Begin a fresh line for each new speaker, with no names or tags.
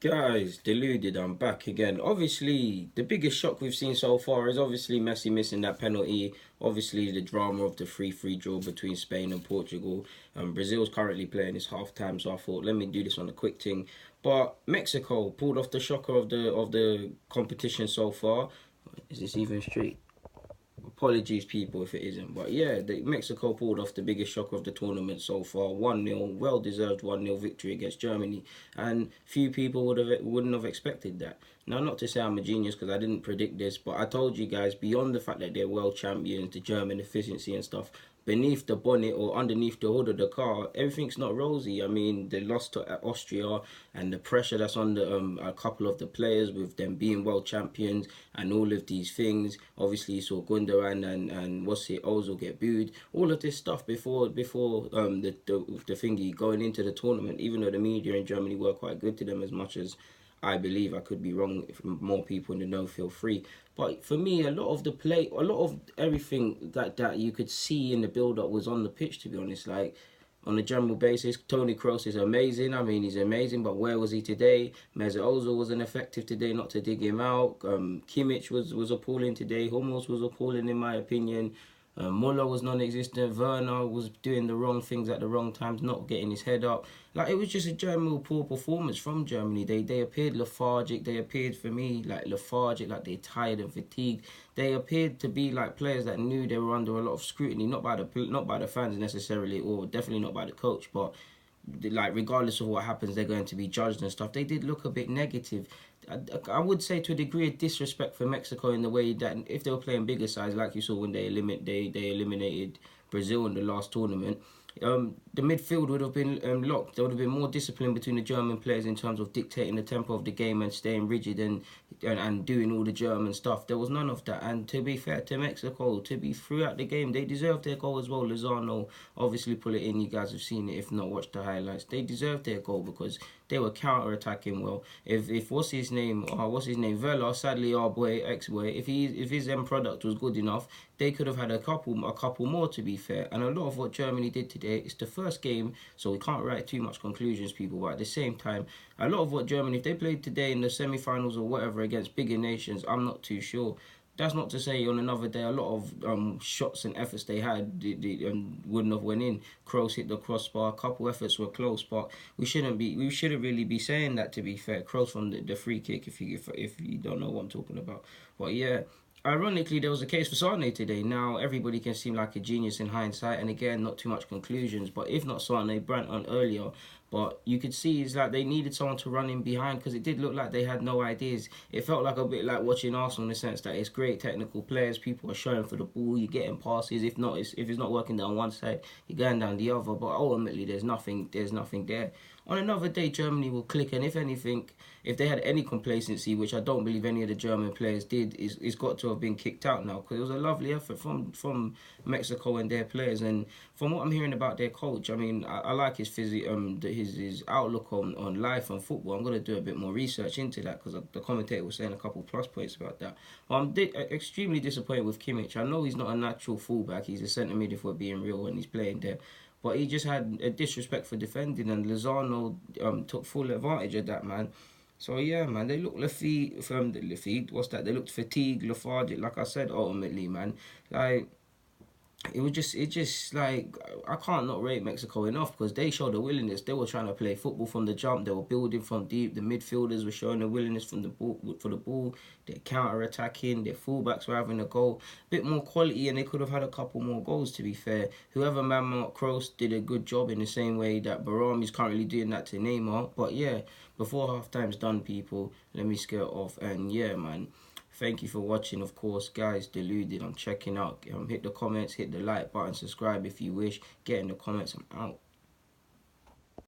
Guys, deluded, I'm back again. Obviously, the biggest shock we've seen so far is obviously Messi missing that penalty. Obviously, the drama of the 3-3 draw between Spain and Portugal. Brazil's currently playing this half time, so I thought, let me do this on a quick thing. But Mexico pulled off the shocker of the competition so far. Is this even straight? Apologies, people, if it isn't. But yeah, Mexico pulled off the biggest shock of the tournament so far. 1-0, well-deserved 1-0 victory against Germany. And few people wouldn't have expected that. Now, not to say I'm a genius because I didn't predict this, but I told you guys, beyond the fact that they're world champions, the German efficiency and stuff, beneath the bonnet or underneath the hood of the car, everything's not rosy. I mean, they lost to Austria, and the pressure that's on a couple of the players with them being world champions and all of these things. Obviously, you saw Gundogan and Ozil get booed. All of this stuff before the thingy going into the tournament. Even though the media in Germany were quite good to them, as much as I believe, I could be wrong. If more people in the know, feel free. But for me, a lot of everything that you could see in the build-up was on the pitch, to be honest. Like, on a general basis, Toni Kroos is amazing. I mean, he's amazing, but where was he today? Mesut Ozil wasn't effective today, not to dig him out. Kimmich was appalling today. Hummels was appalling, in my opinion. Muller was non-existent. Werner was doing the wrong things at the wrong times, not getting his head up. Like, it was just a general poor performance from Germany. They appeared lethargic. They appeared, for me, like lethargic, like they're tired and fatigued. They appeared to be like players that knew they were under a lot of scrutiny, not by the fans necessarily, or definitely not by the coach, but like regardless of what happens, they're going to be judged and stuff. They did look a bit negative. I would say to a degree of disrespect for Mexico in the way that if they were playing bigger sides, like you saw when they eliminated Brazil in the last tournament, the midfield would have been locked. There would have been more discipline between the German players in terms of dictating the tempo of the game and staying rigid and doing all the German stuff. There was none of that. And to be fair to Mexico, to be throughout the game, they deserved their goal as well. Lozano obviously put it in. You guys have seen it. If not, watch the highlights. They deserved their goal because they were counter-attacking well. If what's his name, Vela, sadly our boy, ex-boy, if his end product was good enough, they could have had a couple more, to be fair. And a lot of what Germany did today, it's the first game, so we can't write too much conclusions, people. But at the same time, a lot of what Germany, if they played today in the semi-finals or whatever against bigger nations, I'm not too sure. That's not to say on another day a lot of shots and efforts they had wouldn't have went in. Kroos hit the crossbar. A couple efforts were close, but we shouldn't really be saying that, to be fair. Kroos from the free kick, if you don't know what I'm talking about. But yeah, ironically, there was a case for Sane today. Now, everybody can seem like a genius in hindsight, and again, not too much conclusions. But if not Sane, Brandt on earlier. But you could see it's like they needed someone to run in behind because it did look like they had no ideas. It felt like a bit like watching Arsenal in the sense that it's great technical players. People are showing for the ball. You're getting passes. If it's not working down one side, you're going down the other. But ultimately, there's nothing there. On another day, Germany will click, and if anything, if they had any complacency, which I don't believe any of the German players did, is got to have been kicked out now because it was a lovely effort from Mexico and their players. And from what I'm hearing about their coach, I mean, I like his outlook on life and football. I'm going to do a bit more research into that because the commentator was saying a couple plus points about that. I'm extremely disappointed with Kimmich. I know he's not a natural fullback. He's a centre mid, if we're being real, when he's playing there. But he just had a disrespect for defending, and Lozano took full advantage of that, man. So yeah, man, they looked what's that? They looked fatigued, lethargic, like I said, ultimately, man. Like, it just like I can't not rate Mexico enough because they showed a willingness. They were trying to play football from the jump. They were building from deep. The midfielders were showing a willingness from the ball for the ball. They're counter attacking. Their fullbacks were having a goal, a bit more quality, and they could have had a couple more goals. To be fair, whoever man Mark Kroos did a good job in the same way that Barami is currently doing that to Neymar. But yeah, before half time's done, people, let me scare off. And yeah, man. Thank you for watching, of course, guys. Deluded, I'm checking out. Hit the comments, hit the like button, subscribe if you wish. Get in the comments, I'm out.